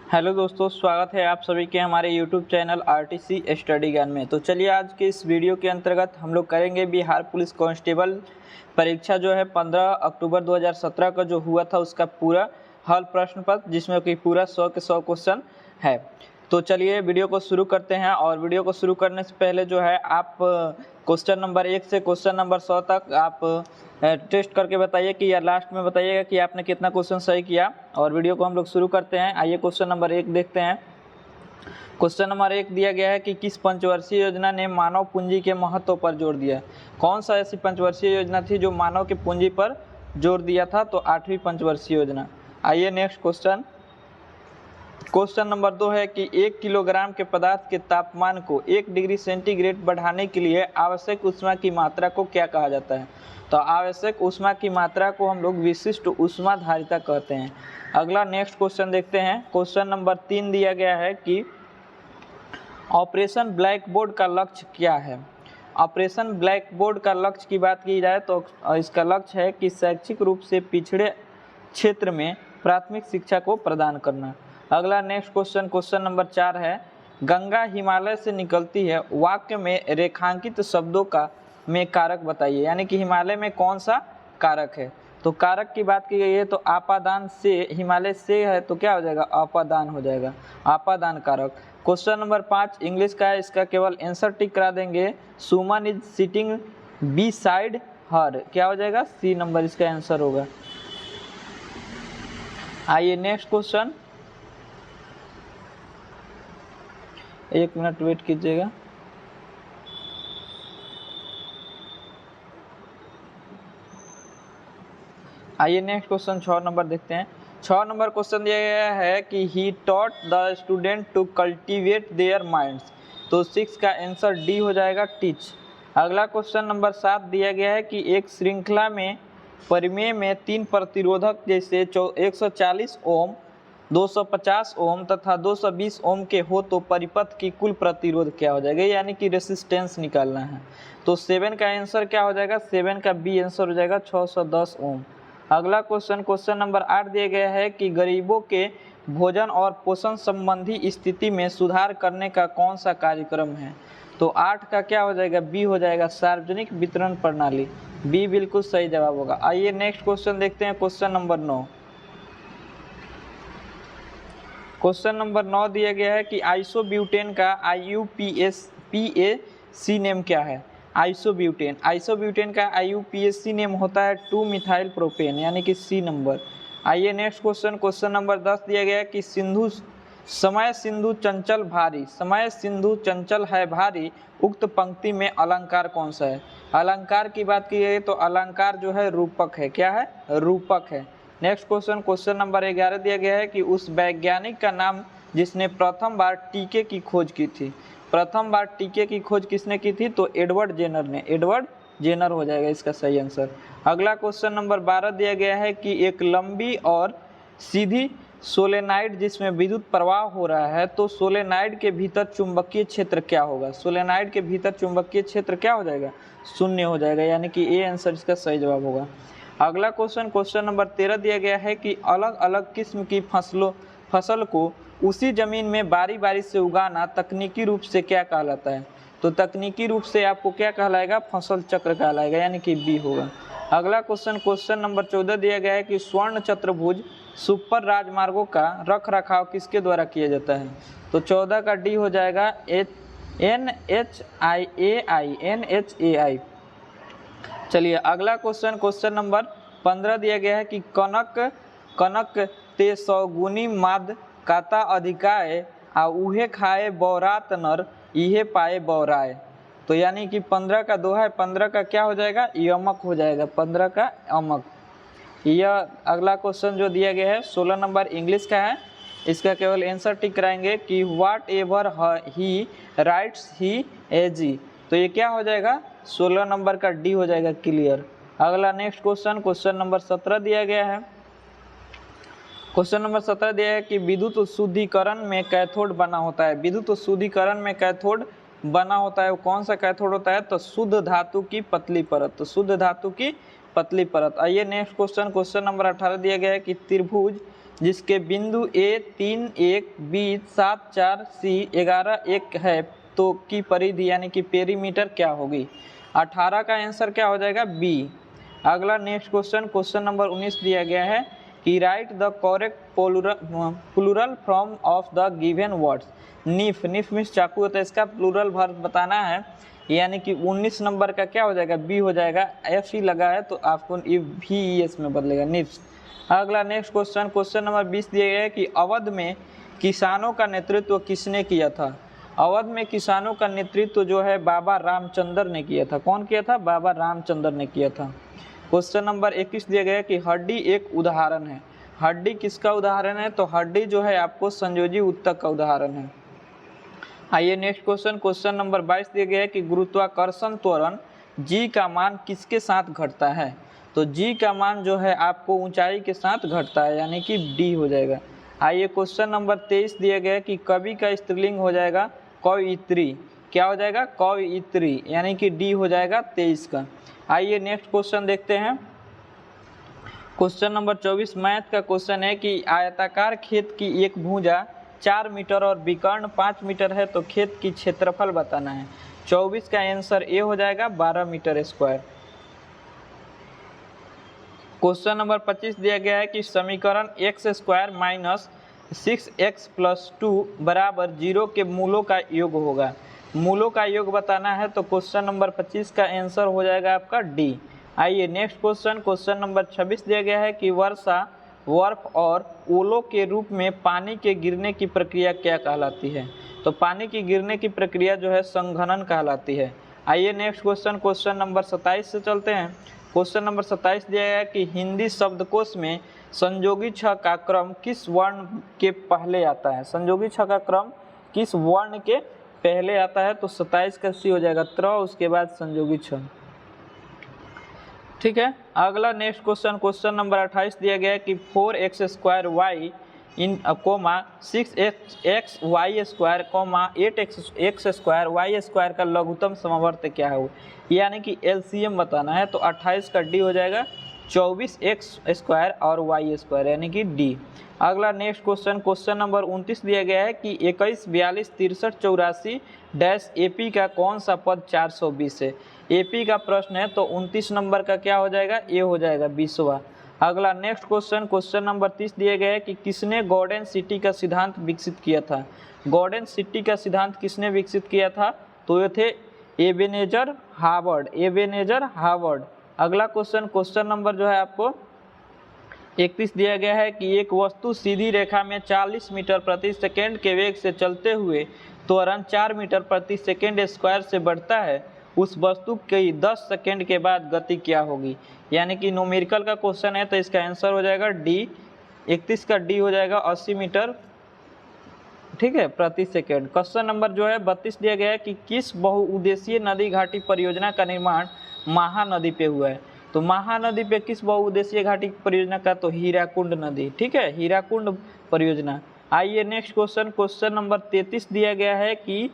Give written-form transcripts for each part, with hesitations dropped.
Hello दोस्तों, स्वागत है आप सभी के हमारे यूट्यूब चैनल आरटीसी स्टडी ज्ञान में। तो चलिए आज के इस वीडियो के अंतर्गत हम लोग करेंगे बिहार पुलिस कांस्टेबल परीक्षा जो है 15 अक्टूबर 2017 का जो हुआ था उसका पूरा हल प्रश्न पत्र, जिसमें कि पूरा 100 के 100 क्वेश्चन है। तो चलिए वीडियो को शुरू करते हैं। और वीडियो को शुरू करने से पहले जो है आप क्वेश्चन नंबर 1 से क्वेश्चन नंबर 100 तक आप टेस्ट करके बताइए कि या लास्ट में बताइएगा कि आपने कितना क्वेश्चन सही किया। और वीडियो को हम लोग शुरू करते हैं। आइए क्वेश्चन नंबर 1 देखते हैं। क्वेश्चन नंबर 1 दिया गया है कि किस पंचवर्षीय योजना ने मानव पूंजी के महत्व पर जोर दिया। कौन सा ऐसी पंचवर्षीय योजना थी जो मानव की पूंजी पर जोर दिया था? तो 8वीं पंचवर्षीय योजना। आइए नेक्स्ट क्वेश्चन। क्वेश्चन नंबर 2 है कि 1 किलोग्राम के पदार्थ के तापमान को 1 डिग्री सेंटीग्रेड बढ़ाने के लिए आवश्यक ऊष्मा की मात्रा को क्या कहा जाता है? तो आवश्यक ऊष्मा की मात्रा को हम लोग विशिष्ट ऊष्माधारिता कहते हैं। अगला नेक्स्ट क्वेश्चन देखते हैं। क्वेश्चन नंबर 3 दिया गया है कि ऑपरेशन ब्लैक बोर्ड का लक्ष्य क्या है? ऑपरेशन ब्लैक बोर्ड का लक्ष्य की बात की जाए तो इसका लक्ष्य है कि शैक्षिक रूप से पिछड़े क्षेत्र में प्राथमिक शिक्षा को प्रदान करना। अगला नेक्स्ट क्वेश्चन, क्वेश्चन नंबर 4 है, गंगा हिमालय से निकलती है, वाक्य में रेखांकित शब्दों का में कारक बताइए। यानी कि हिमालय में कौन सा कारक है? तो कारक की बात की गई है तो आपादान से, हिमालय से है तो क्या हो जाएगा? आपादान हो जाएगा, आपादान कारक। क्वेश्चन नंबर 5 इंग्लिश का है, इसका केवल आंसर टिक करा देंगे। सुमन इज सिटिंग बी साइड हर, क्या हो जाएगा? सी नंबर इसका आंसर होगा। आइए नेक्स्ट क्वेश्चन, 1 मिनट वेट कीजिएगा। आइए नेक्स्ट क्वेश्चन 6 नंबर देखते हैं। 6 नंबर क्वेश्चन दिया गया है कि he taught the student to cultivate their minds. तो 6 का आंसर डी हो जाएगा, टीच। अगला क्वेश्चन नंबर 7 दिया गया है कि एक श्रृंखला में परिमेय में 3 प्रतिरोधक जैसे 140 ओम, 250 ओम तथा 220 ओम के हो तो परिपथ की कुल प्रतिरोध क्या हो जाएगा? यानी कि रेसिस्टेंस निकालना है। तो 7 का आंसर क्या हो जाएगा? 7 का बी आंसर हो जाएगा 610 ओम। अगला क्वेश्चन, क्वेश्चन नंबर 8 दिया गया है कि गरीबों के भोजन और पोषण संबंधी स्थिति में सुधार करने का कौन सा कार्यक्रम है? तो 8 का क्या हो जाएगा? बी हो जाएगा, सार्वजनिक वितरण प्रणाली। बी बिल्कुल सही जवाब होगा। आइए नेक्स्ट क्वेश्चन देखते हैं। Question number 9। क्वेश्चन नंबर 9 दिया गया है कि आइसोब्यूटेन का IUPAC नेम क्या है? आइसोब्यूटेन का IUPAC नेम होता है 2 मिथाइल प्रोपेन, यानी कि सी नंबर। आइए नेक्स्ट क्वेश्चन, क्वेश्चन नंबर 10 दिया गया है कि समय सिंधु चंचल भारी, समय सिंधु चंचल है भारी, उक्त पंक्ति में अलंकार कौन सा है? अलंकार की बात की गई तो अलंकार जो है रूपक है। क्या है? रूपक है। नेक्स्ट क्वेश्चन, क्वेश्चन नंबर 11 दिया गया है कि उस वैज्ञानिक का नाम जिसने प्रथम बार टीके की खोज की थी। प्रथम बार टीके की खोज किसने की थी? तो एडवर्ड जेनर ने। एडवर्ड जेनर हो जाएगा इसका सही आंसर। अगला क्वेश्चन नंबर 12 दिया गया है कि एक लंबी और सीधी सोलेनाइड जिसमें विद्युत प्रवाह हो रहा है, तो सोलेनाइड के भीतर चुंबकीय क्षेत्र क्या होगा? सोलेनाइड के भीतर चुंबकीय क्षेत्र क्या हो जाएगा? 0 हो जाएगा, यानी कि ए आंसर इसका सही जवाब होगा। अगला क्वेश्चन, क्वेश्चन नंबर 13 दिया गया है कि अलग अलग किस्म की फसल को उसी जमीन में बारी बारी से उगाना तकनीकी रूप से क्या कहलाता है? तो तकनीकी रूप से आपको क्या कहलाएगा? फसल चक्र कहलाएगा, यानी कि बी होगा। अगला क्वेश्चन, क्वेश्चन नंबर 14 दिया गया है कि स्वर्ण चतुर्भुज सुपर राजमार्गों का रख रखाव किसके द्वारा किया जाता है? तो 14 का डी हो जाएगा, NHAI। चलिए अगला क्वेश्चन, क्वेश्चन नंबर 15 दिया गया है कि कनक ते सौगुनी माद काता अधिकाय आ उहे खाए बौरात नर इहे पाए बौराए। तो यानी कि 15 का दोहा है, 15 का क्या हो जाएगा? यमक हो जाएगा, 15 का अमक। यह अगला क्वेश्चन जो दिया गया है 16 नंबर इंग्लिश का है, इसका केवल आंसर टिक कराएंगे कि व्हाट एवर ही राइट्स ही एजी। तो ये क्या हो जाएगा? 16 नंबर का डी हो जाएगा, क्लियर। अगला नेक्स्ट क्वेश्चन, क्वेश्चन नंबर 17 दिया गया है। क्वेश्चन नंबर 17 दिया है कि विद्युत शुद्धिकरण में कैथोड बना होता है। विद्युत शुद्धिकरण में कैथोड बना होता है, वो कौन सा कैथोड होता है? तो शुद्ध धातु की पतली परत। तो शुद्ध धातु की पतली परत। आइए नेक्स्ट क्वेश्चन, क्वेश्चन नंबर 18 दिया गया है कि त्रिभुज जिसके बिंदु A 3 1 20 7 4 C 11 1 है तो की परिधि यानी कि पेरीमीटर क्या होगी। 18 का आंसर क्या हो जाएगा बी। अगला नेक्स्ट क्वेश्चन, क्वेश्चन नंबर 19 दिया गया है कि write the correct plural form of the given words. Knife, knife means चाकू होता है, इसका प्लूरल वर्ब बताना है, यानी कि 19 नंबर का क्या हो जाएगा बी हो जाएगा। एफ ही लगा है तो आपको भी एस में बदलेगा निफ्स। अगला नेक्स्ट क्वेश्चन, क्वेश्चन नंबर 20 दिया गया है कि अवध में किसानों का नेतृत्व किसने किया था। अवध में किसानों का नेतृत्व जो है बाबा रामचंद्र ने किया था। कौन किया था? बाबा रामचंद्र ने किया था। क्वेश्चन नंबर 21 दिया गया है कि हड्डी एक उदाहरण है। हड्डी किसका उदाहरण है? तो हड्डी जो है आपको संयोजी उत्तक का उदाहरण है। आइए नेक्स्ट क्वेश्चन, क्वेश्चन नंबर 22 दिया गया है कि गुरुत्वाकर्षण त्वरण जी का मान किसके साथ घटता है। तो जी का मान जो है आपको ऊंचाई के साथ घटता है, यानी कि डी हो जाएगा। आइए क्वेश्चन नंबर 23 दिया गया है कि कवि का स्त्रीलिंग हो जाएगा कवयित्री। क्या हो जाएगा? कवयित्री, यानी कि डी हो जाएगा 23 का। आइए नेक्स्ट क्वेश्चन देखते हैं। क्वेश्चन नंबर 24 मैथ का क्वेश्चन है कि आयताकार खेत की एक भुजा 4 मीटर और विकर्ण 5 मीटर है तो खेत की क्षेत्रफल बताना है। 24 का आंसर ए हो जाएगा 12 मीटर स्क्वायर। क्वेश्चन नंबर 25 दिया गया है कि समीकरण x square minus 6x plus 2 बराबर 0 के मूलों का योग होगा। मूलों का योग बताना है तो क्वेश्चन नंबर 25 का आंसर हो जाएगा आपका डी। आइए नेक्स्ट क्वेश्चन, क्वेश्चन नंबर 26 दिया गया है कि वर्षा, बर्फ और ओलों के रूप में पानी के गिरने की प्रक्रिया क्या कहलाती है। तो पानी की गिरने की प्रक्रिया जो है संघनन कहलाती है। आइए नेक्स्ट क्वेश्चन, क्वेश्चन नंबर 27 से चलते हैं। क्वेश्चन नंबर 27 दिया गया है कि हिंदी शब्दकोश में संयोगी छ का क्रम किस वर्ण के पहले आता है। संयोगी छ का क्रम किस वर्ण के पहले आता है। तो 27 का सी हो जाएगा त्र, उसके बाद संयोगी छ। ठीक है। अगला नेक्स्ट क्वेश्चन, क्वेश्चन नंबर 28 दिया गया है कि 4x square Y in comma 6x Y square comma 8x square Y square का लघुत्तम समवर्त क्या है, यानी कि एलसीएम बताना है। तो 28 का डी हो जाएगा 24x स्क्वायर और वाई स्क्वायर, यानी कि डी। अगला नेक्स्ट क्वेश्चन, क्वेश्चन नंबर 29 दिया गया है कि 21 42 63 84 डैश एपी का कौन सा पद 420 है। एपी का प्रश्न है तो 29 नंबर का क्या हो जाएगा? ए हो जाएगा 20वां। अगला नेक्स्ट क्वेश्चन, क्वेश्चन नंबर 30 दिए गए है कि किसने गॉर्डन सिटी का सिद्धांत विकसित किया था। गॉर्डन सिटी का सिद्धांत किसने विकसित किया था? तो ये थे एबेनेजर हार्वर्ड, एबेनेजर हार्वर्ड। अगला क्वेश्चन, क्वेश्चन नंबर जो है आपको 31 दिया गया है कि एक वस्तु सीधी रेखा में 40 मीटर प्रति सेकेंड के वेग से चलते हुए त्वरण 4 मीटर प्रति सेकेंड स्क्वायर से बढ़ता है, उस वस्तु की 10 सेकेंड के बाद गति क्या होगी। यानी कि न्यूमेरिकल का क्वेश्चन है तो इसका आंसर हो जाएगा डी। 31 का डी हो जाएगा 80 मीटर, ठीक है, प्रति सेकेंड। क्वेश्चन नंबर जो है 32 दिया गया है कि किस बहुउद्देशीय नदी घाटी परियोजना का निर्माण महानदी पे हुआ है। तो महानदी पे किस बहुउद्देशीय घाटी परियोजना का? तो हीराकुंड नदी, ठीक है, हीराकुंड परियोजना। आइए नेक्स्ट क्वेश्चन, क्वेश्चन नंबर 33 दिया गया है कि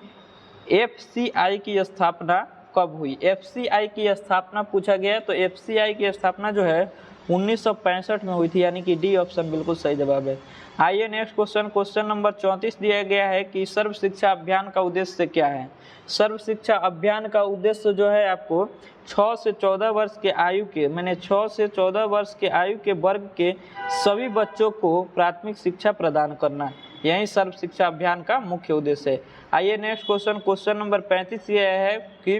एफसीआई की स्थापना कब हुई। एफसीआई की स्थापना पूछा गया है तो एफसीआई की स्थापना जो है 1965 में हुई थी, यानी कि डी ऑप्शन बिल्कुल सही जवाब है। आइए नेक्स्ट क्वेश्चन, क्वेश्चन नंबर 34 दिया गया है कि सर्व शिक्षा अभियान का उद्देश्य क्या है। सर्व शिक्षा अभियान का उद्देश्य जो है आपको 6 से 14 वर्ष के आयु के, मैंने 6 से 14 वर्ष के आयु के वर्ग के सभी बच्चों को प्राथमिक शिक्षा प्रदान करना, यही सर्व शिक्षा अभियान का मुख्य उद्देश्य है। आइए नेक्स्ट क्वेश्चन, क्वेश्चन नंबर 35 यह है कि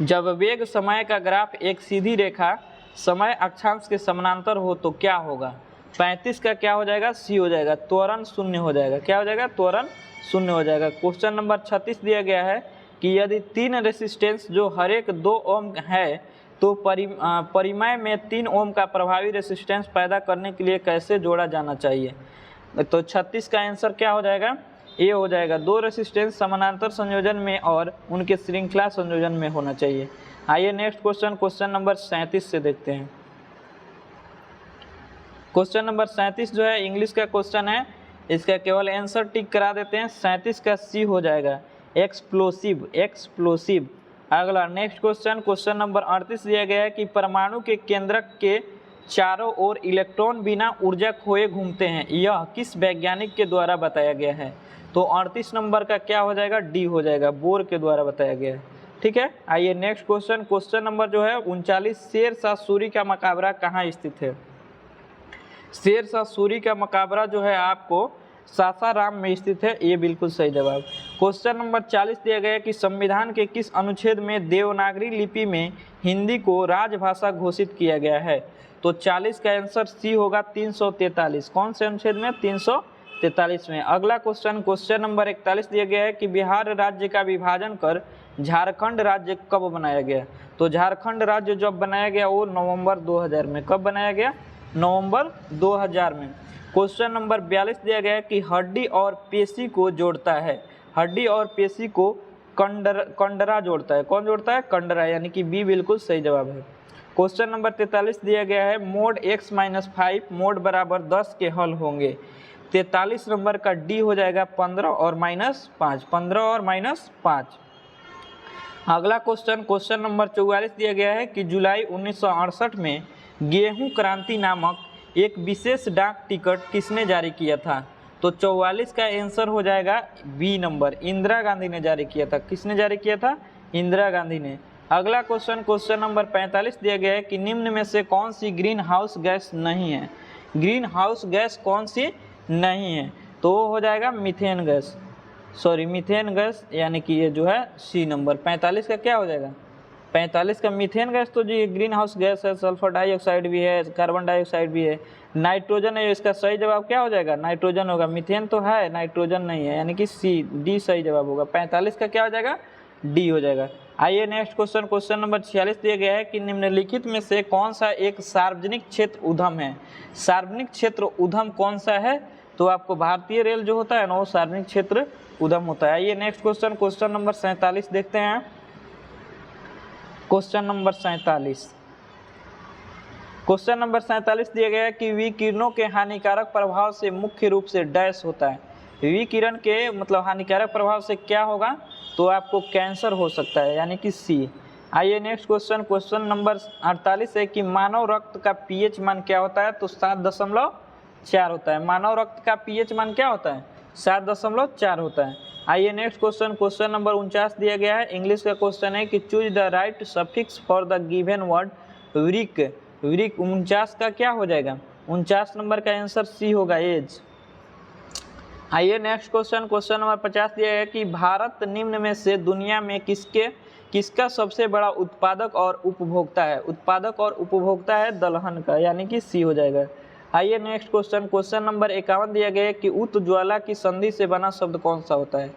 जब वेग समय का ग्राफ एक सीधी रेखा समय अक्षांश के समानांतर हो तो क्या होगा। 35 का क्या हो जाएगा? सी हो जाएगा, त्वरण शून्य हो जाएगा। क्या हो जाएगा? त्वरण शून्य हो जाएगा। क्वेश्चन नंबर 36 दिया गया है कि यदि 3 रेसिस्टेंस जो हर एक 2 ओम है तो परिमय में 3 ओम का प्रभावी रेसिस्टेंस पैदा करने के लिए कैसे जोड़ा जाना चाहिए। तो 36 का आंसर क्या हो जाएगा? ए हो जाएगा। 2 रेसिस्टेंस समानांतर संयोजन में और उनके श्रृंखला संयोजन में होना चाहिए। आइए नेक्स्ट क्वेश्चन, क्वेश्चन नंबर 37 से देखते हैं। क्वेश्चन नंबर 37 जो है इंग्लिश का क्वेश्चन है, इसका केवल आंसर टिक करा देते हैं। 37 का सी हो जाएगा, एक्सप्लोसिव, एक्सप्लोसिव। अगला नेक्स्ट क्वेश्चन, क्वेश्चन नंबर 38 दिया गया है कि परमाणु के केंद्रक के चारों ओर इलेक्ट्रॉन बिना ऊर्जा खोए घूमते हैं, यह किस वैज्ञानिक के द्वारा बताया गया है? तो 38 नंबर का क्या हो जाएगा? डी हो जाएगा, बोर के द्वारा बताया गया है। ठीक है, आइए नेक्स्ट क्वेश्चन। क्वेश्चन नंबर जो है 39, शेरशाह सूरी का मकबरा कहाँ स्थित है? शेरशाह सूरी का मकबरा जो है आपको सासाराम में स्थित है, ये बिल्कुल सही जवाब। क्वेश्चन नंबर 40 दिया गया कि संविधान के किस अनुच्छेद में देवनागरी लिपि में हिंदी को राजभाषा घोषित किया गया है? तो 40 का आंसर सी होगा 343। कौन से अनुच्छेद में? 343 में। अगला क्वेश्चन, क्वेश्चन नंबर 41 दिया गया है कि बिहार राज्य का विभाजन कर झारखंड राज्य कब बनाया गया? तो झारखंड राज्य जब बनाया गया वो नवंबर 2000 में। कब बनाया गया? नवंबर 2000 में। क्वेश्चन नंबर 42 दिया गया है कि हड्डी और पेशी को जोड़ता है, हड्डी और पेशी को कंडरा जोड़ता है। कौन जोड़ता है? कंडरा, यानी कि बी बिल्कुल सही जवाब है। क्वेश्चन नंबर 43 दिया गया है मोड x - 5 मोड बराबर 10 के हल होंगे। 43 नंबर का डी हो जाएगा 15 और -5, 15 और -5। अगला क्वेश्चन, क्वेश्चन नंबर 44 दिया गया है कि जुलाई 1968 में गेहूं क्रांति नामक एक विशेष डाक टिकट किसने जारी किया था? तो 44 का आंसर हो जाएगा बी नंबर, इंदिरा गांधी ने जारी किया था। किसने जारी किया था? इंदिरा गांधी ने। अगला क्वेश्चन, क्वेश्चन नंबर 45 दिया गया है कि निम्न में से कौन सी ग्रीन हाउस गैस नहीं है? ग्रीन हाउस गैस कौन सी नहीं है? तो वो हो जाएगा methane gas, sorry methane gas, यानी कि ये जो है सी नंबर। 45 का क्या हो जाएगा? 45 का मीथेन गैस तो जी ग्रीन हाउस गैस है, सल्फर डाइऑक्साइड भी है, कार्बन डाइऑक्साइड भी है, नाइट्रोजन है। इसका सही जवाब क्या हो जाएगा? नाइट्रोजन होगा। मीथेन तो है, नाइट्रोजन नहीं है, यानी कि सी, डी सही जवाब होगा। 45 का क्या हो जाएगा? डी हो जाएगा। आइए नेक्स्ट क्वेश्चन, क्वेश्चन नंबर 46 दिया गया है कि निम्नलिखित में से कौन सा एक सार्वजनिक क्षेत्र उद्यम है? सार्वजनिक क्षेत्र उद्यम कौन सा है? तो आपको भारतीय रेल जो होता है ना वो सार्वजनिक क्षेत्र उद्यम होता है। आइए नेक्स्ट क्वेश्चन, क्वेश्चन नंबर 47 देखते हैं। क्वेश्चन नंबर 47, क्वेश्चन नंबर 47 दिया गया है कि विकिरणों के हानिकारक प्रभाव से मुख्य रूप से डैश होता है। विकिरण के मतलब हानिकारक प्रभाव से क्या होगा? तो आपको कैंसर हो सकता है, यानी कि सी। आइए नेक्स्ट क्वेश्चन, क्वेश्चन नंबर 48 है कि मानव रक्त का पीएच मान क्या होता है? तो 7.4 होता है। मानव रक्त का पीएच मान क्या होता है? 7.4 होता है। आइए नेक्स्ट क्वेश्चन, क्वेश्चन नंबर 49 दिया गया है। इंग्लिश का क्वेश्चन है कि choose the right suffix for the given word वृक। वृक 49 का क्या हो जाएगा? 49 नंबर का आंसर सी होगा, एज। आइए नेक्स्ट क्वेश्चन, क्वेश्चन नंबर 50 दिया गया है कि भारत निम्न में से दुनिया में किसका सबसे बड़ा उत्पादक और उपभोक्ता है? उत्पादक और उपभोक्ता है दलहन का, यानी कि सी हो जाएगा। आइए नेक्स्ट क्वेश्चन, क्वेश्चन नंबर 51 दिया गया है कि उज्ज्वला की संधि से बना शब्द कौन सा होता है?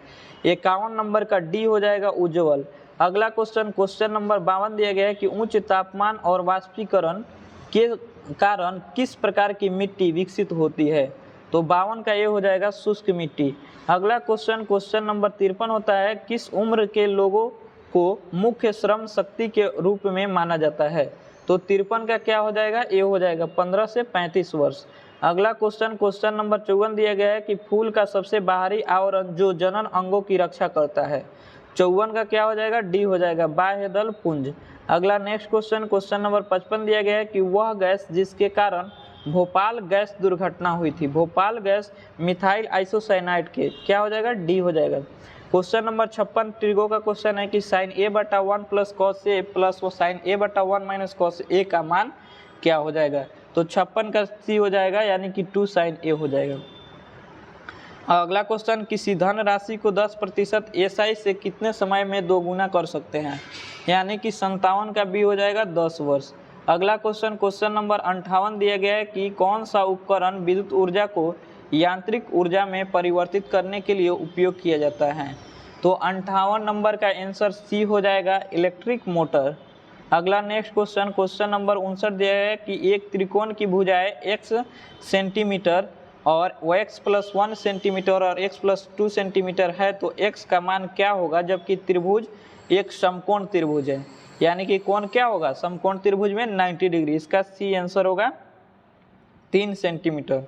51 नंबर का डी हो जाएगा, उज्ज्वल। अगला क्वेश्चन, क्वेश्चन नंबर 52 दिया गया है कि उच्च तापमान और वाष्पीकरण के कारण किस प्रकार की मिट्टी विकसित होती है? तो 52 का ये हो जाएगा, शुष्क मिट्टी। अगला क्वेश्चन, क्वेश्चन नंबर 53 होता है किस उम्र के लोगों को मुख्य श्रम शक्ति के रूप में माना जाता है? तो 53 का क्या हो जाएगा? ये हो जाएगा 15 से 35 वर्ष। अगला क्वेश्चन, क्वेश्चन नंबर 54 दिया गया है कि फूल का सबसे बाहरी आवरण जो जनन अंगों की रक्षा करता है। 54 का क्या हो जाएगा? डी हो जाएगा, बाह्य दल पुंज। अगला नेक्स्ट क्वेश्चन, क्वेश्चन नंबर 55 दिया गया है कि वह गैस जिसके कारण भोपाल गैस दुर्घटना हुई थी। भोपाल गैस मिथाइल आइसोसाइनाइड के, क्या हो जाएगा? डी हो जाएगा। क्वेश्चन नंबर 56 ट्रिगो का क्वेश्चन है कि sign a/1 plus cos A plus वो sign a/1 minus cos A का मान क्या हो जाएगा? तो 56 का सी हो जाएगा, यानी कि 2 साइन ए हो जाएगा। अगला क्वेश्चन, किसी धन राशि को 10% एसआई से कितने समय में दोगुना कर सकते हैं? यानी कि 57 का बी हो जाएगा, 10 वर्ष। अगला क्वेश्चन, क्वेश्चन नंबर 58 दिया गया है कि कौन सा उपकरण विद्युत ऊर्जा को यांत्रिक ऊर्जा में परिवर्तित करने के लिए उपयोग किया जाता है? तो 58 नंबर का आंसर सी हो जाएगा, इलेक्ट्रिक मोटर। अगला नेक्स्ट क्वेश्चन, क्वेश्चन नंबर 59 दिया है कि एक त्रिकोण की भुजाएं x सेंटीमीटर और x+1 सेंटीमीटर और x+2 सेंटीमीटर है, तो x का मान क्या होगा? जबकि त्रिभुज एक समकोण त्रिभुज है, यानी कि कोण क्या होगा? समकोण त्रिभुज में 90 डिग्री। इसका सी आंसर होगा 3 सेंटीमीटर।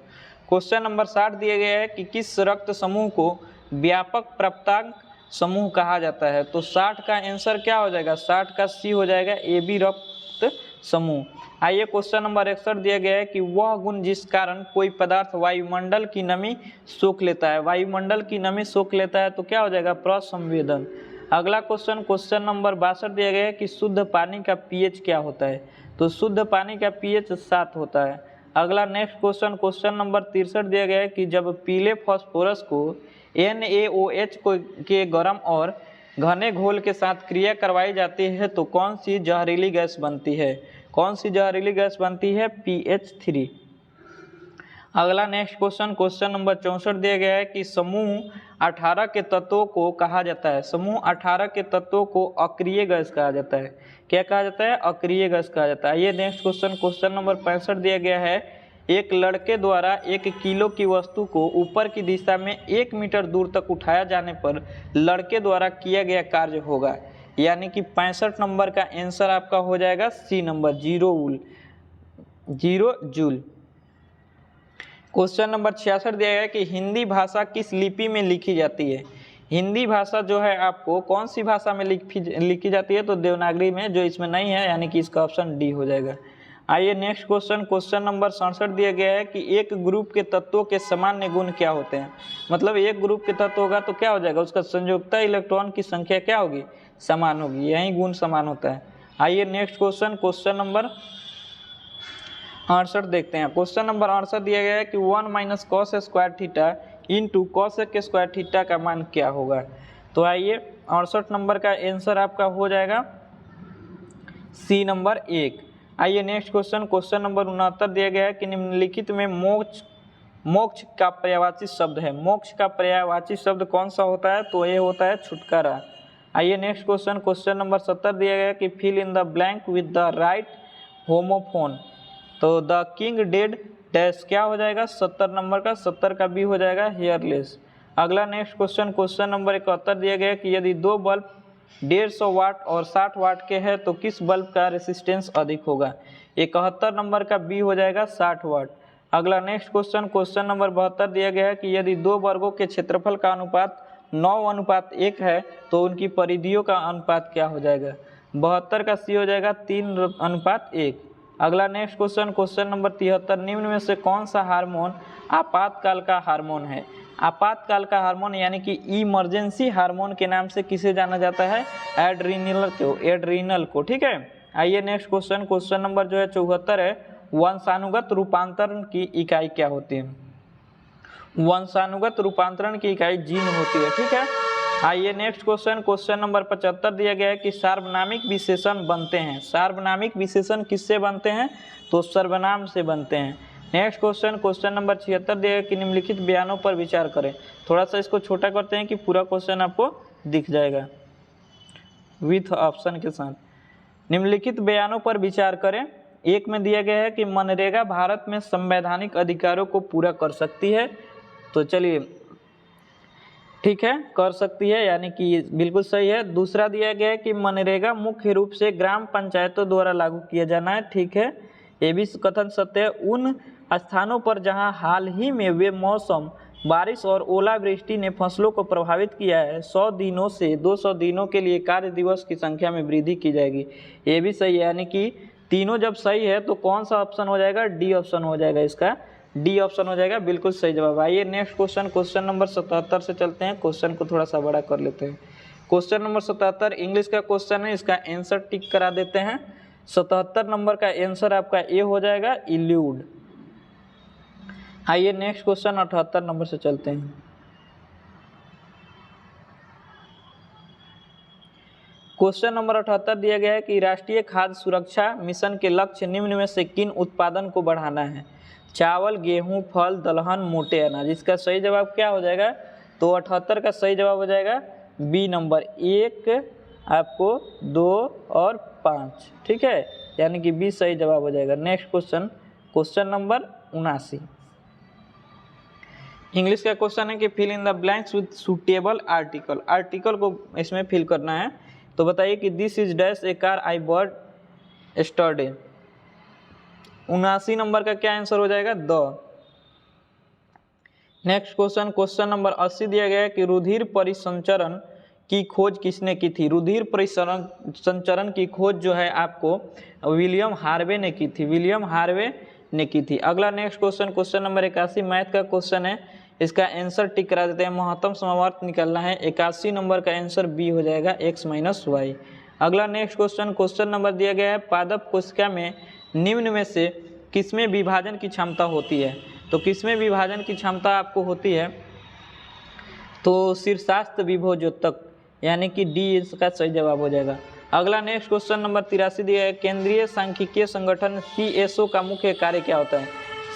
क्वेश्चन नंबर 60 दिया गया है कि किस रक्त समूह को व्यापक प्रप्तांक समूह कहा जाता है? तो 60 का आंसर क्या हो जाएगा? 60 का सी हो जाएगा, ए बी रक्त समूह। आइए क्वेश्चन नंबर 61 दिया गया है कि वह गुण जिस कारण कोई पदार्थ वायुमंडल की नमी सोख लेता है। वायुमंडल की नमी सोख लेता है तो क्या हो जाएगा, प्रसंवेदन। अगला क्वेश्चन नंबर 62 दिया गया है कि शुद्ध पानी का पीएच क्या होता है। तो शुद्ध पानी का पीएच 7 होता है। अगला नेक्स्ट क्वेश्चन नंबर 63 दिया गया है कि जब पीले फास्फोरस को NaOH के गर्म और घने घोल के साथ क्रिया करवाई जाती है तो कौन सी जहरीली गैस बनती है। कौन सी जहरीली गैस बनती है, PH3। अगला नेक्स्ट क्वेश्चन नंबर 64 दिया गया है कि समूह 18 के तत्वों को कहा जाता है। समूह 18 के तत्वों को अक्रिय गैस कहा जाता है। क्या कहा जाता है, अक्रिय गैस कहा जाता है। ये नेक्स्ट क्वेश्चन नंबर 65 दिया गया है, एक लड़के द्वारा 1 किलो की वस्तु को ऊपर की दिशा में 1 मीटर दूर तक उठाया जाने पर लड़के द्वारा किया गया कार्य होगा। यानी कि 65 नंबर का आंसर आपका हो जाएगा C number, 0 joule. Question number 66 दिया गया है कि हिंदी भाषा किस लिपि में लिखी जाती है। हिंदी भाषा जो है आपको कौन सी भाषा में लिखी जाती है, तो देवनागरी में, जो इसमें नहीं है, यानी कि इसका ऑप्शन डी हो जाएगा। आइए नेक्स्ट क्वेश्चन नंबर 67 दिया गया है कि एक ग्रुप के तत्वों के सामान्य गुण क्या होते हैं। मतलब एक ग्रुप के तत्व होगा तो क्या हो जाएगा, उसका संयोजकता इलेक्ट्रॉन की संख्या क्या होगी, समान होगी। यही गुण समान होता है। आइए नेक्स्ट क्वेश्चन नंबर 68 देखते हैं। क्वेश्चन नंबर 68 दिया गया है कि 1 minus cos square theta into cos के स्क्वायर थीटा का मान क्या होगा। तो आइए 68 नंबर का आंसर आपका हो जाएगा सी नंबर 1। आइए नेक्स्ट क्वेश्चन नंबर 69 दिया गया है कि निम्नलिखित में मोक्ष का पर्यायवाची शब्द है। मोक्ष का पर्यायवाची शब्द कौन सा होता है, तो ये होता है छुटकारा। आइए नेक्स्ट क्वेश्चन नंबर 70 दिया गया है कि fill in the blank with the right homophone. तो द किंग डेड डैश क्या हो जाएगा, 70 नंबर का, 70 का बी हो जाएगा हेयरलेस। अगला नेक्स्ट क्वेश्चन नंबर 71 दिया गया है कि यदि दो बल्ब 150 वाट और 60 वाट के हैं तो किस बल्ब का रेसिस्टेंस अधिक होगा। 71 नंबर का बी हो जाएगा 60 वाट। अगला नेक्स्ट क्वेश्चन नंबर 72 दिया गया है कि यदि दो वर्गों के क्षेत्रफल का अनुपात 9:1 है तो उनकी परिधियों का अनुपात क्या हो जाएगा। 72 का सी हो जाएगा 3:1। अगला नेक्स्ट क्वेश्चन नंबर 73, निम्न में से कौन सा हार्मोन आपातकाल का हार्मोन है। आपातकाल का हार्मोन यानी कि इमरजेंसी हार्मोन के नाम से किसे जाना जाता है, एड्रीनल को। ठीक है। आइए नेक्स्ट क्वेश्चन नंबर जो है 74 है, वंशानुगत रूपांतरण की इकाई क्या होती है। वंशानुगत रूपांतरण की इकाई जीन होती है। ठीक है। आइए नेक्स्ट क्वेश्चन नंबर 75 दिया गया है कि सार्वनामिक विशेषण बनते हैं। सार्वनामिक विशेषण किससे बनते हैं, तो सर्वनाम से बनते हैं। नेक्स्ट क्वेश्चन नंबर 76 दिया गया कि निम्नलिखित बयानों पर विचार करें। थोड़ा सा इसको छोटा करते हैं कि पूरा क्वेश्चन आपको दिख जाएगा विथ ऑप्शन के साथ। निम्नलिखित बयानों पर विचार करें। एक में दिया गया है कि मनरेगा भारत में संवैधानिक अधिकारों को पूरा कर सकती है। तो चलिए ठीक है, कर सकती है, यानी कि बिल्कुल सही है। दूसरा दिया गया है कि मनरेगा मुख्य रूप से ग्राम पंचायतों द्वारा लागू किया जाना है। ठीक है, ये भी कथन सत्य है। उन स्थानों पर जहां हाल ही में वे मौसम बारिश और ओलावृष्टि ने फसलों को प्रभावित किया है, 100 दिनों से 200 दिनों के लिए कार्य दिवस की संख्या में वृद्धि की जाएगी। ये भी सही है, यानी कि तीनों जब सही है तो कौन सा ऑप्शन हो जाएगा, डी ऑप्शन हो जाएगा। इसका डी ऑप्शन हो जाएगा, बिल्कुल सही जवाब। आइए नेक्स्ट क्वेश्चन नंबर 77 से चलते हैं। क्वेश्चन को थोड़ा सा बड़ा कर लेते हैं। क्वेश्चन नंबर 77 इंग्लिश का क्वेश्चन है, इसका आंसर टिक करा देते हैं। 77 नंबर का आंसर आपका ए हो जाएगा, इल्यूड। आइए नेक्स्ट क्वेश्चन 78 नंबर से चलते हैं। क्वेश्चन नंबर 78 दिया गया है कि राष्ट्रीय खाद्य सुरक्षा मिशन के लक्ष्य निम्न में से किन उत्पादन को बढ़ाना है। चावल, गेहूं, फल, दलहन, मोटे अनाज। इसका सही जवाब क्या हो जाएगा, तो 78 का सही जवाब हो जाएगा बी नंबर, 1, आपको 2 और 5। ठीक है, यानी कि बी सही जवाब हो जाएगा। नेक्स्ट क्वेश्चन नंबर 79 इंग्लिश का क्वेश्चन है कि fill in the blanks with suitable article. Article को इसमें फिल करना है। तो बताइए कि this is dash a car I bought yesterday. 79 number का क्या आंसर हो जाएगा, द। नेक्स्ट क्वेश्चन नंबर 80 दिया गया है कि रुधिर परिसंचरण की खोज किसने की थी? रुधिर परिसंचरण की खोज जो है आपको विलियम हार्वे ने की थी, विलियम हार्वे ने की थी। अगला next question, question number 81 math का क्वेश्चन है, इसका आंसर टिक करा देते हैं। महत्तम समवर्त निकालना है, 81 नंबर का आंसर बी हो जाएगा x माइनस वाई। अगला नेक्स्ट क्वेश्चन, क्वेश्चन नंबर दिया गया है पादप कोशिका में निम्न में से किसमें विभाजन की क्षमता होती है? तो किसमें विभाजन की क्षमता आपको होती है? तो शीर्षास्त्र विभोजोतक, यानी कि डी इसका सही जवाब हो जाएगा। अगला नेक्स्ट क्वेश्चन नंबर 83 दिया है, केंद्रीय सांख्यिकीय संगठन CSO का मुख्य कार्य क्या होता है?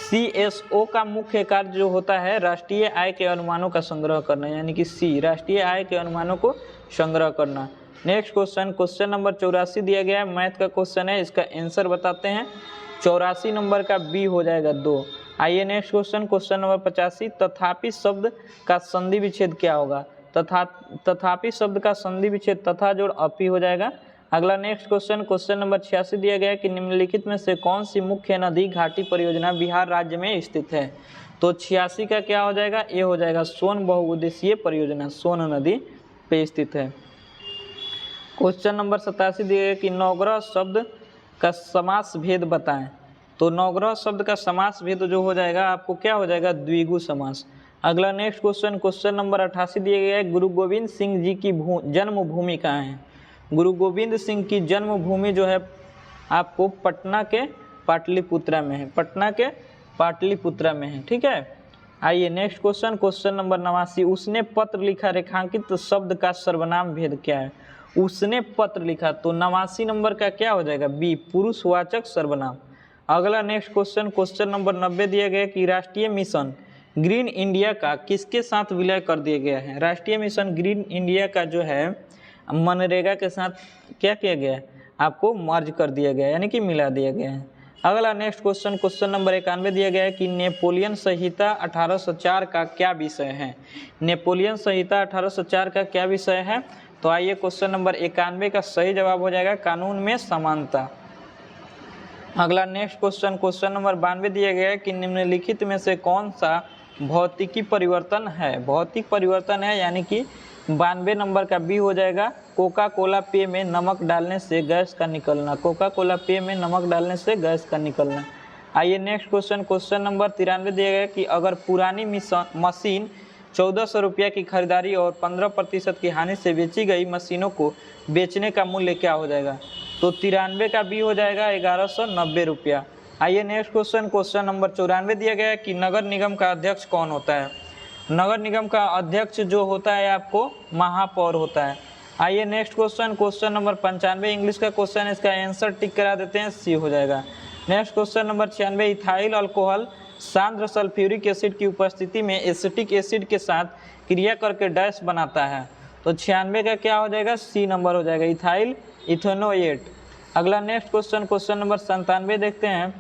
CSO का मुख्य कार्य जो होता है राष्ट्रीय आय के अनुमानों का संग्रह करना, यानी कि सी, राष्ट्रीय आय के अनुमानों को संग्रह करना। नेक्स्ट क्वेश्चन, क्वेश्चन नंबर 84 दिया गया है, मैथ का क्वेश्चन है, इसका आंसर बताते हैं। 84 नंबर का बी हो जाएगा 2। आइए नेक्स्ट क्वेश्चन, क्वेश्चन नंबर 85, तथापि शब्द का संधि विच्छेद क्या होगा? तथापि शब्द का संधि विच्छेद तथा जोड़ अपी हो जाएगा। अगला नेक्स्ट क्वेश्चन, क्वेश्चन नंबर 86 दिया गया है कि निम्नलिखित में से कौन सी मुख्य नदी घाटी परियोजना बिहार राज्य में स्थित है? तो 86 का क्या हो जाएगा? ये हो जाएगा सोन बहुउद्देशीय परियोजना, सोन नदी पे स्थित है। क्वेश्चन नंबर 87 दिया गया कि नवग्रह शब्द का समास भेद बताएं। तो नवग्रह शब्द का समास भेद जो हो जाएगा आपको क्या हो जाएगा? द्विगु समास। अगला नेक्स्ट क्वेश्चन, क्वेश्चन नंबर 88 दिया गया है, गुरु गोविंद सिंह जी की जन्मभूमि कहाँ है? गुरु गोविंद सिंह की जन्मभूमि जो है आपको पटना के पाटलिपुत्रा में है, पटना के पाटलिपुत्रा में है, ठीक है। आइए नेक्स्ट क्वेश्चन, क्वेश्चन नंबर 89, उसने पत्र लिखा रेखांकित शब्द का सर्वनाम भेद क्या है? उसने पत्र लिखा, तो 89 नंबर का क्या हो जाएगा? बी, पुरुषवाचक सर्वनाम। अगला नेक्स्ट क्वेश्चन, क्वेश्चन नंबर 90 दिया गया कि राष्ट्रीय मिशन ग्रीन इंडिया का किसके साथ विलय कर दिया गया है? राष्ट्रीय मिशन ग्रीन इंडिया का जो है मनरेगा के साथ क्या किया गया है? आपको मर्ज कर दिया गया है, यानी कि मिला दिया गया है। अगला नेक्स्ट क्वेश्चन, क्वेश्चन नंबर 91 दिया गया है कि नेपोलियन संहिता 1804 का क्या विषय है? नेपोलियन संहिता 1804 का क्या विषय है? तो आइए क्वेश्चन नंबर 91 का सही जवाब हो जाएगा कानून में समानता। अगला नेक्स्ट क्वेश्चन, क्वेश्चन नंबर 92 दिया गया है कि निम्नलिखित में से कौन सा भौतिकी परिवर्तन है? भौतिक परिवर्तन है, यानी कि 92 नंबर का बी हो जाएगा, कोका कोला पेय में नमक डालने से गैस का निकलना। कोका कोला पेय में नमक डालने से गैस का निकलना। आइए नेक्स्ट क्वेश्चन, क्वेश्चन नंबर 93 दिया गया कि अगर पुरानी मशीन 1400 रुपये की खरीदारी और 15% की हानि से बेची गई मशीनों को बेचने का मूल्य क्या हो जाएगा? तो 93 का बी हो जाएगा 1190 रुपया। आइए नेक्स्ट क्वेश्चन, क्वेश्चन नंबर 94 दिया गया है कि नगर निगम का अध्यक्ष कौन होता है? नगर निगम का अध्यक्ष जो होता है आपको महापौर होता है। आइए next question, question number 95 English का क्वेश्चन है, इसका आंसर टिक करा देते हैं, सी हो जाएगा। Next question number 96, ethyl alcohol सांद्र सल्फ्यूरिक एसिड की उपस्थिति में एसिटिक एसिड के साथ क्रिया करके डैश बनाता है। तो 96 का क्या हो जाएगा? सी नंबर हो जाएगा, इथाइल इथेनोएट। अगला नेक्स्ट क्वेश्चन, क्वेश्चन नंबर 97 देखते हैं।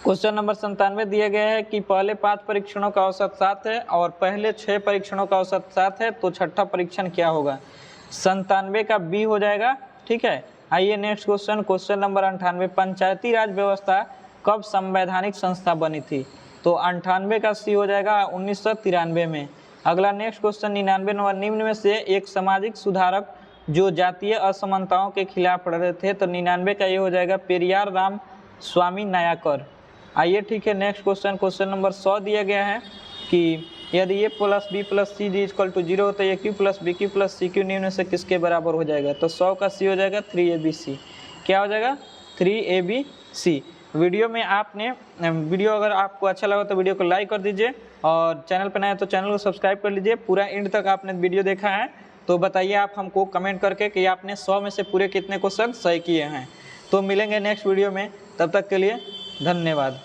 क्वेश्चन नंबर 97 दिया गया है कि पहले 5 परीक्षणों का औसत 7 है और पहले 6 परीक्षणों का औसत 7 है, तो छठा परीक्षण क्या होगा? 97 का बी हो जाएगा, ठीक है। आइए नेक्स्ट क्वेश्चन, क्वेश्चन नंबर 98, पंचायती राज व्यवस्था कब संवैधानिक संस्था बनी थी? तो 98 का सी हो जाएगा 1993 में। अगला नेक्स्ट क्वेश्चन 99 नंबर, निम्न में से एक सामाजिक सुधारक जो जातीय असमानताओं के खिलाफ लड़े थे, तो 99 का ये हो जाएगा पेरियार राम स्वामी नायकर। आइए ठीक है नेक्स्ट क्वेश्चन, क्वेश्चन नंबर 100 दिया गया है कि यदि A plus B plus C D equal to 0 तो A cube plus B cube plus C cube निम्न से किसके बराबर हो जाएगा? तो 100 का सी हो जाएगा 3ABC। क्या हो जाएगा? 3ABC। वीडियो में आपने वीडियो अगर आपको अच्छा लगा तो वीडियो को लाइक कर दीजिए और चैनल पर नए हैं तो चैनल को सब्सक्राइब कर लीजिए। पूरा एंड तक आपने वीडियो देखा है तो बताइए आप हमको कमेंट करके कि आपने 100 में से पूरे कितने क्वेश्चन सही किए हैं। तो मिलेंगे नेक्स्ट वीडियो में, तब तक के लिए धन्यवाद।